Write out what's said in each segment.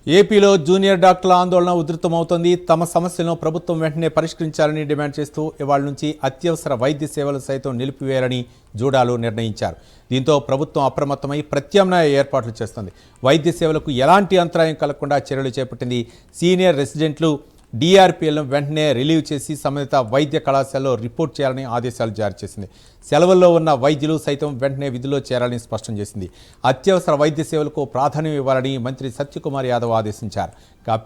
ఏపీలో జూనియర్ డాక్టర్ల ఆందోళన ఉధృతమవుతోంది. తమ సమస్యలను ప్రభుత్వం వెంటనే పరిష్కరించాలని డిమాండ్ చేస్తూ ఇవాళ నుంచి అత్యవసర వైద్య సేవలు సైతం నిలిపివేయాలని జూడాలు నిర్ణయించారు. దీంతో ప్రభుత్వం అప్రమత్తమై ప్రత్యామ్నాయ ఏర్పాట్లు చేస్తోంది. వైద్య సేవలకు ఎలాంటి అంతరాయం కలగకుండా చర్యలు చేపట్టింది. సీనియర్ రెసిడెంట్లు డిఆర్పీలను వెంటనే రిలీవ్ చేసి సంబంధిత వైద్య కళాశాలలో రిపోర్ట్ చేయాలని ఆదేశాలు జారీ చేసింది. సెలవుల్లో ఉన్న వైద్యులు సైతం వెంటనే విధుల్లో చేరాలని స్పష్టం చేసింది. అత్యవసర వైద్య సేవలకు ప్రాధాన్యం ఇవ్వాలని మంత్రి సత్యకుమార్ యాదవ్ ఆదేశించారు.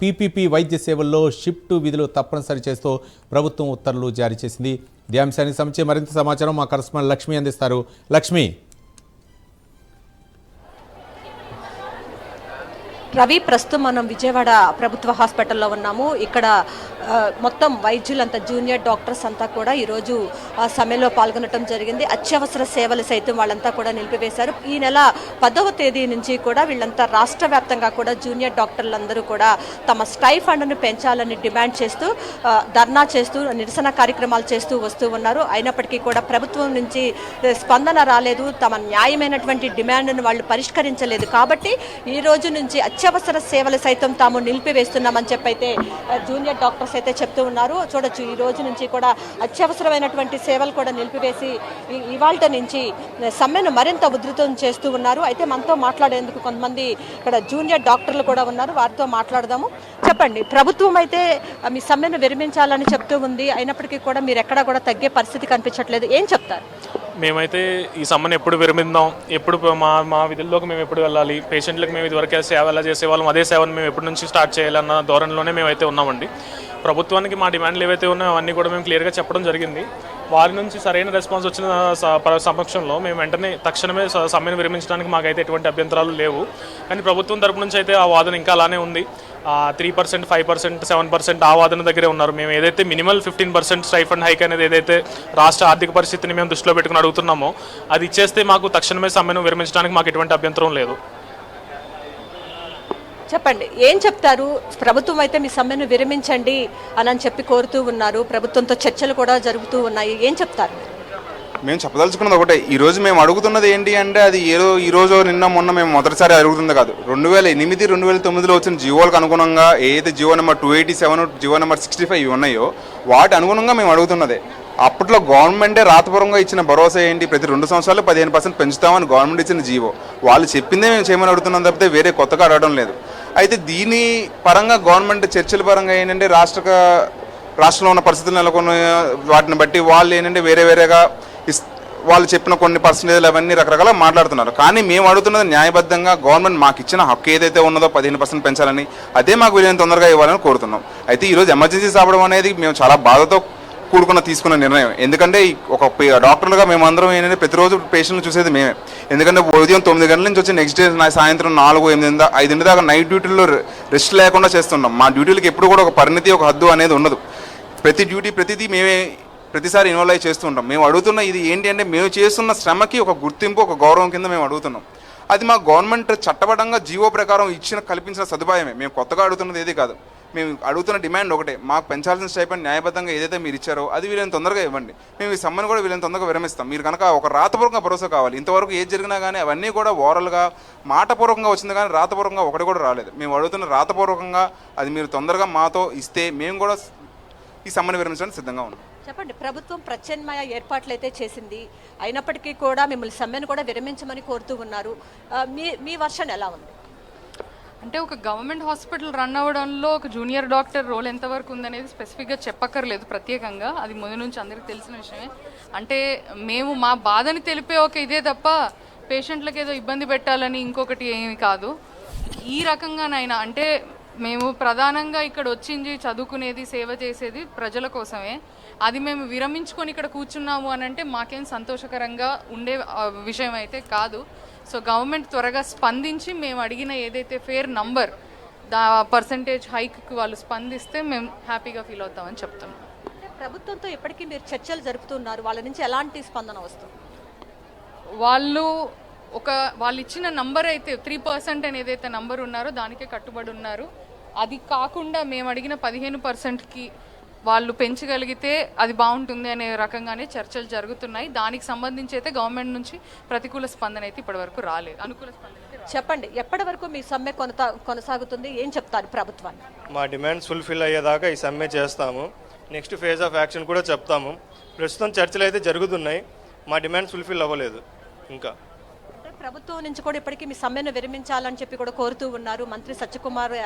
పీపీపీ వైద్య సేవల్లో షిఫ్ట్ విధులు తప్పనిసరి చేస్తూ ప్రభుత్వం ఉత్తర్వులు జారీ చేసింది. ఈ అంశానికి సంబంధించి మరింత సమాచారం మా కరెస్పాండెంట్ లక్ష్మి అందిస్తారు. లక్ష్మి, రవి, ప్రస్తుతం మనం విజయవాడ ప్రభుత్వ హాస్పిటల్లో ఉన్నాము. ఇక్కడ మొత్తం వైద్యులంతా జూనియర్ డాక్టర్స్ అంతా కూడా ఈరోజు సమ్మెలో పాల్గొనడం జరిగింది. అత్యవసర సేవలు సైతం వాళ్ళంతా కూడా నిలిపివేశారు. ఈ నెల 10వ తేదీ నుంచి కూడా వీళ్ళంతా రాష్ట్ర వ్యాప్తంగా కూడా జూనియర్ డాక్టర్లందరూ కూడా తమ స్టైఫండ్ను పెంచాలని డిమాండ్ చేస్తూ ధర్నా చేస్తూ నిరసన కార్యక్రమాలు చేస్తూ వస్తూ ఉన్నారు. అయినప్పటికీ కూడా ప్రభుత్వం నుంచి స్పందన రాలేదు. తమ న్యాయమైనటువంటి డిమాండ్ను వాళ్ళు పరిష్కరించలేదు. కాబట్టి ఈ రోజు నుంచి అత్యవసర సేవలు సైతం తాము నిలిపివేస్తున్నామని చెప్పైతే జూనియర్ డాక్టర్స్ అయితే చెప్తూ ఉన్నారు. చూడొచ్చు, ఈ రోజు నుంచి కూడా అత్యవసరమైనటువంటి సేవలు కూడా నిలిపివేసి ఇవాళ నుంచి సమ్మెను మరింత ఉధృతం చేస్తూ ఉన్నారు. అయితే మనతో మాట్లాడేందుకు కొంతమంది ఇక్కడ జూనియర్ డాక్టర్లు కూడా ఉన్నారు. వారితో మాట్లాడదాము. చెప్పండి, ప్రభుత్వం అయితే మీ సమ్మెను విరమించాలని చెప్తూ ఉంది. అయినప్పటికీ కూడా మీరు ఎక్కడా కూడా తగ్గే పరిస్థితి కనిపించట్లేదు. ఏం చెప్తారు? మేమైతే ఈ సమ్మని ఎప్పుడు విరమిద్దాం, ఎప్పుడు మా విధుల్లోకి మేము ఎప్పుడు వెళ్ళాలి, పేషెంట్లకు మేము ఇదివరకే సేవ ఎలా చేసేవాళ్ళం అదే సేవను మేము ఎప్పటి నుంచి స్టార్ట్ చేయాలన్న ధోరణిలోనే మేమైతే ఉన్నామండి. ప్రభుత్వానికి మా డిమాండ్లు ఏవైతే ఉన్నాయో అవన్నీ కూడా మేము క్లియర్గా చెప్పడం జరిగింది. వారి నుంచి సరైన రెస్పాన్స్ వచ్చిన సమక్షంలో మేము వెంటనే తక్షణమే సమ్మెను విరమించడానికి మాకైతే ఎటువంటి అభ్యంతరాలు లేవు. కానీ ప్రభుత్వం తరపు నుంచి అయితే ఆ వాదన ఇంకా అలానే ఉంది. 3%, 5%, 7% ఆ వాదన దగ్గరే ఉన్నారు. మేము ఏదైతే మినిమల్ 15% స్టైఫండ్ హైక్ అనేది ఏదైతే రాష్ట్ర ఆర్థిక పరిస్థితిని మేము దృష్టిలో పెట్టుకుని అడుగుతున్నామో అది ఇచ్చేస్తే మాకు తక్షణమే సమ్మెను విరమించడానికి మాకు ఎటువంటి అభ్యంతరం లేదు. చెప్పండి, ఏం చెప్తారు? ప్రభుత్వం అయితే మీ సమ్మెను విరమించండి అని చెప్పి కోరుతూ ఉన్నారు. ప్రభుత్వంతో చర్చలు కూడా జరుగుతూ ఉన్నాయి. ఏం చెప్తారు? మేము చెప్పదలుచుకున్నది ఒకటే. ఈరోజు మేము అడుగుతున్నది ఏంటి అంటే అది ఈరోజు నిన్న మొన్న మేము మొదటిసారి అడుగుతుంది కాదు. 2008, 2009లో వచ్చిన జియోలకు అనుగుణంగా ఏదైతే జియో నెంబర్ 287, జియో నెంబర్ 65 ఉన్నాయో వాటి అనుగుణంగా మేము అడుగుతున్నదే. అప్పట్లో గవర్నమెంటే రాతపూర్వకంగా ఇచ్చిన భరోసా ఏంటి? ప్రతి 2 సంవత్సరాలు 15% పెంచుతామని గవర్నమెంట్ ఇచ్చిన జీవో. వాళ్ళు చెప్పిందే మేము చేయమని అడుగుతున్నాం తప్పితే వేరే కొత్తగా అడగడం లేదు. అయితే దీని పరంగా గవర్నమెంట్ చర్చల పరంగా ఏంటంటే రాష్ట్రంలో ఉన్న పరిస్థితులు నెలకొన్న వాటిని బట్టి వాళ్ళు ఏంటంటే వేరేగా వాళ్ళు చెప్పిన కొన్ని పర్సంటేజ్లు అవన్నీ రకరకాల మాట్లాడుతున్నారు. కానీ మేము అడుగుతున్నది న్యాయబద్ధంగా గవర్నమెంట్ మాకు ఇచ్చిన హక్కు ఏదైతే ఉన్నదో 15% పెంచాలని అదే మాకు వీలైన తొందరగా ఇవ్వాలని కోరుతున్నాం. అయితే ఈరోజు ఎమర్జెన్సీ సాపడం అనేది మేము చాలా బాధతో తీసుకున్న నిర్ణయం. ఎందుకంటే ఒక డాక్టర్లుగా మేమందరం ఏంటంటే ప్రతిరోజు పేషెంట్లు చూసేది మేమే. ఎందుకంటే ఉదయం 9 గంటల నుంచి వచ్చి నెక్స్ట్ డే సాయంత్రం 4, 8, 5 దాకా నైట్ డ్యూటీల్లో రెస్ట్ లేకుండా చేస్తున్నాం. మా డ్యూటీలకు ఎప్పుడు కూడా ఒక పరిణితి, ఒక హద్దు అనేది ఉండదు. ప్రతిదీ మేమే ప్రతిసారి ఇన్వాల్వ్ అయ్యి చేస్తూ ఉంటాం. మేము అడుగుతున్న ఇది ఏంటి అంటే మేము చేస్తున్న శ్రమకి ఒక గుర్తింపు, ఒక గౌరవం కింద మేము అడుగుతున్నాం. అది మా గవర్నమెంట్ చట్టబద్ధంగా జీవో ప్రకారం కల్పించిన సదుపాయమే. మేము కొత్తగా అడుగుతున్నది ఏది కాదు. మేము అడుగుతున్న డిమాండ్ ఒకటే, మాకు పెంచాల్సిన స్టైపెండ్ న్యాయబద్ధంగా ఏదైతే మీరు ఇచ్చారో అది వీలైన తొందరగా ఇవ్వండి. మేము ఈ సమ్మని కూడా వీలైన తొందరగా విరమిస్తాం. మీరు కనుక ఒక రాతపూర్వకంగా భరోసా కావాలి. ఇంతవరకు ఏది జరిగినా కానీ అవన్నీ కూడా ఓరల్గా మాటపూర్వకంగా వచ్చింది, కానీ రాతపూర్వకంగా ఒకటి కూడా రాలేదు. మేము అడుగుతున్న రాతపూర్వకంగా అది మీరు తొందరగా మాతో ఇస్తే మేము కూడా ఈ సమ్మని విరమించడానికి సిద్ధంగా ఉన్నాం. చెప్పండి, ప్రభుత్వం ప్రత్యామ్నాయ ఏర్పాట్లు అయితే చేసింది. అయినప్పటికీ కూడా మిమ్మల్ని సమ్మెను కూడా విరమించమని కోరుతూ ఉన్నారు. మీ వర్షన్ ఎలా ఉంది? అంటే ఒక గవర్నమెంట్ హాస్పిటల్ రన్ అవ్వడంలో ఒక జూనియర్ డాక్టర్ రోల్ ఎంతవరకు ఉందనేది స్పెసిఫిక్గా చెప్పక్కర్లేదు ప్రత్యేకంగా. అది ముందు నుంచి అందరికీ తెలిసిన విషయమే. అంటే మేము మా బాధని తెలిపే ఒక ఇదే తప్ప పేషెంట్లకు ఏదో ఇబ్బంది పెట్టాలని ఇంకొకటి ఏమి కాదు. ఈ రకంగానైనా అంటే మేము ప్రధానంగా ఇక్కడ వచ్చింది చదువుకునేది, సేవ చేసేది ప్రజల కోసమే. అది మేము విరమించుకొని ఇక్కడ కూర్చున్నాము అని అంటే మాకేం సంతోషకరంగా ఉండే విషయం అయితే కాదు. సో గవర్నమెంట్ త్వరగా స్పందించి మేము అడిగిన ఏదైతే ఫేర్ నంబర్ పర్సంటేజ్ హైక్కి వాళ్ళు స్పందిస్తే మేము హ్యాపీగా ఫీల్ అవుతామని చెప్తున్నాం. ప్రభుత్వంతో ఎప్పటికీ మీరు చర్చలు జరుపుతున్నారు, వాళ్ళ నుంచి ఎలాంటి స్పందన వస్తుంది? వాళ్ళు ఇచ్చిన నంబర్ అయితే 3% అని ఏదైతే నంబర్ ఉన్నారో దానికే కట్టుబడి ఉన్నారు. అది కాకుండా మేము అడిగిన 15%కి వాళ్ళు పెంచగలిగితే అది బాగుంటుంది అనే రకంగానే చర్చలు జరుగుతున్నాయి. దానికి సంబంధించి అయితే గవర్నమెంట్ నుంచి ప్రతికూల స్పందన అయితే ఇప్పటివరకు రాలేదు, అనుకూల స్పందన అయితే చెప్పండి, ఎప్పటి వరకు మీ సమ్మె కొనసాగుతుంది? ఏం చెప్తారు ప్రభుత్వాన్ని? మా డిమాండ్స్ ఫుల్ఫిల్ అయ్యేదాకా ఈ సమ్మె చేస్తాము. నెక్స్ట్ ఫేజ్ ఆఫ్ యాక్షన్ కూడా చెప్తాము. ప్రస్తుతం చర్చలు అయితే జరుగుతున్నాయి. మా డిమాండ్స్ ఫుల్ఫిల్ అవ్వలేదు ఇంకా. అంటే ప్రభుత్వం నుంచి కూడా ఇప్పటికీ మీ సమ్మెను విరమించాలని చెప్పి కూడా కోరుతూ ఉన్నారు. మంత్రి సత్యకుమార్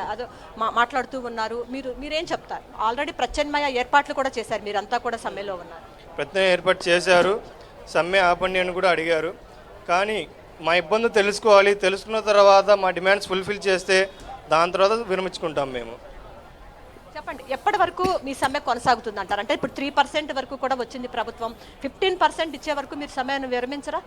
మాట్లాడుతూ ఉన్నారు. మీరేం చెప్తారు? ఆల్రెడీ ప్రత్యామ్నాయ ఏర్పాట్లు కూడా చేశారు, మీరంతా కూడా సమ్మెలో ఉన్నారు. ప్రత్యేక ఏర్పాటు చేశారు, సమ్మె ఆపండి అని కూడా అడిగారు. కానీ మా ఇబ్బందులు తెలుసుకోవాలి, తెలుసుకున్న తర్వాత మా డిమాండ్స్ ఫుల్ఫిల్ చేస్తే దాని తర్వాత విరమించుకుంటాం మేము. చెప్పండి, ఎప్పటి వరకు మీ సమ్మె కొనసాగుతుంది అంటారు? అంటే ఇప్పుడు 3% వరకు కూడా వచ్చింది ప్రభుత్వం, 15% ఇచ్చే వరకు మీరు సమ్మెను విరమించరా?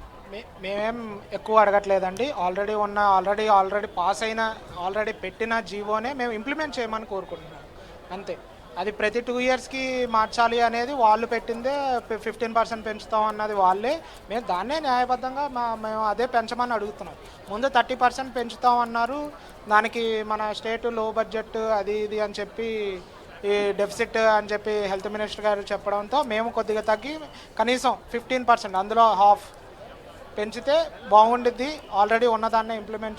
మేమేం ఎక్కువ అడగట్లేదండి. ఆల్రెడీ పాస్ అయిన ఆల్రెడీ పెట్టిన జీవోనే మేము ఇంప్లిమెంట్ చేయమని కోరుకుంటున్నాం అంతే. అది ప్రతి 2 ఇయర్స్కి మార్చాలి అనేది వాళ్ళు పెట్టిందే. 15% పెంచుతాం అన్నది వాళ్ళే. మేము దాన్నే న్యాయబద్ధంగా మేము అదే పెంచమని అడుగుతున్నాం. ముందు 30% పెంచుతాం అన్నారు. దానికి మన స్టేట్ లో బడ్జెట్ అది ఇది అని చెప్పి ఈ డెఫిసిట్ అని చెప్పి హెల్త్ మినిస్టర్ గారు చెప్పడంతో మేము కొద్దిగా తగ్గి కనీసం 15% అందులో హాఫ్ పెంచితే బాగుండిద్ది. ఆల్రెడీ ఉన్నదాన్ని ఇంప్లిమెంట్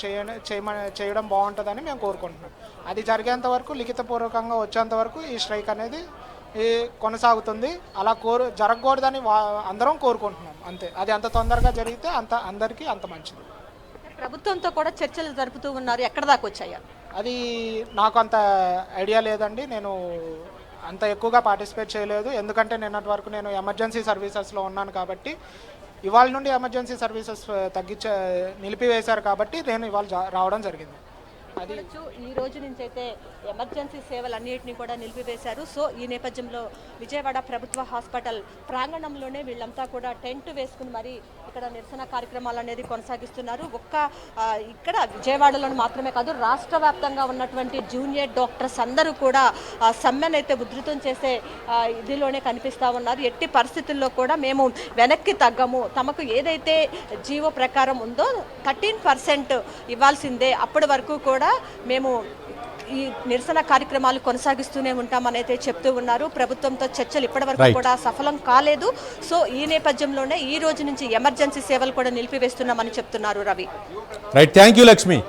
చేయడం బాగుంటుందని మేము కోరుకుంటున్నాం. అది జరిగేంత వరకు, లిఖితపూర్వకంగా వచ్చేంత వరకు ఈ స్ట్రైక్ అనేది కొనసాగుతుంది. అలా జరగకూడదని అందరం కోరుకుంటున్నాం అంతే. అది అంత తొందరగా జరిగితే అందరికీ అంత మంచిది. ప్రభుత్వంతో కూడా చర్చలు జరుపుతూ ఉన్నారు, ఎక్కడ దాకా వచ్చాయా? అది నాకు అంత ఐడియా లేదండి. నేను అంత ఎక్కువగా పార్టిసిపేట్ చేయలేదు, ఎందుకంటే నిన్నటి వరకు నేను ఎమర్జెన్సీ సర్వీసెస్లో ఉన్నాను కాబట్టి. ఇవాళ నుండి ఎమర్జెన్సీ సర్వీసెస్ నిలిపివేశారు కాబట్టి నేను ఇవాళ రావడం జరిగింది. అది ఈ రోజు నుంచి అయితే ఎమర్జెన్సీ సేవలన్నింటినీ కూడా నిలిపివేశారు. సో ఈ నేపథ్యంలో విజయవాడ ప్రభుత్వ హాస్పిటల్ ప్రాంగణంలోనే వీళ్ళంతా కూడా టెంట్ వేసుకుని మరి ఇక్కడ నిరసన కార్యక్రమాలు అనేది కొనసాగిస్తున్నారు. ఇక్కడ విజయవాడలో మాత్రమే కాదు, రాష్ట్ర వ్యాప్తంగా ఉన్నటువంటి జూనియర్ డాక్టర్స్ అందరూ కూడా సమ్మెనైతే ఉధృతం చేసే ఇదిలోనే కనిపిస్తూ ఉన్నారు. ఎట్టి పరిస్థితుల్లో కూడా మేము వెనక్కి తగ్గము, తమకు ఏదైతే జీవో ప్రకారం ఉందో 13% ఇవ్వాల్సిందే, అప్పటి వరకు కూడా మేము ఈ నిరసన కార్యక్రమాలు కొనసాగిస్తూనే ఉంటామని అయితే చెప్తూ ఉన్నారు. ప్రభుత్వంతో చర్చలు ఇప్పటివరకు కూడా సఫలం కాలేదు. సో ఈ నేపథ్యంలోనే ఈ రోజు నుంచి ఎమర్జెన్సీ సేవలు కూడా నిలిపివేస్తున్నామని చెప్తున్నారు Ravi. Right, thank you Lakshmi.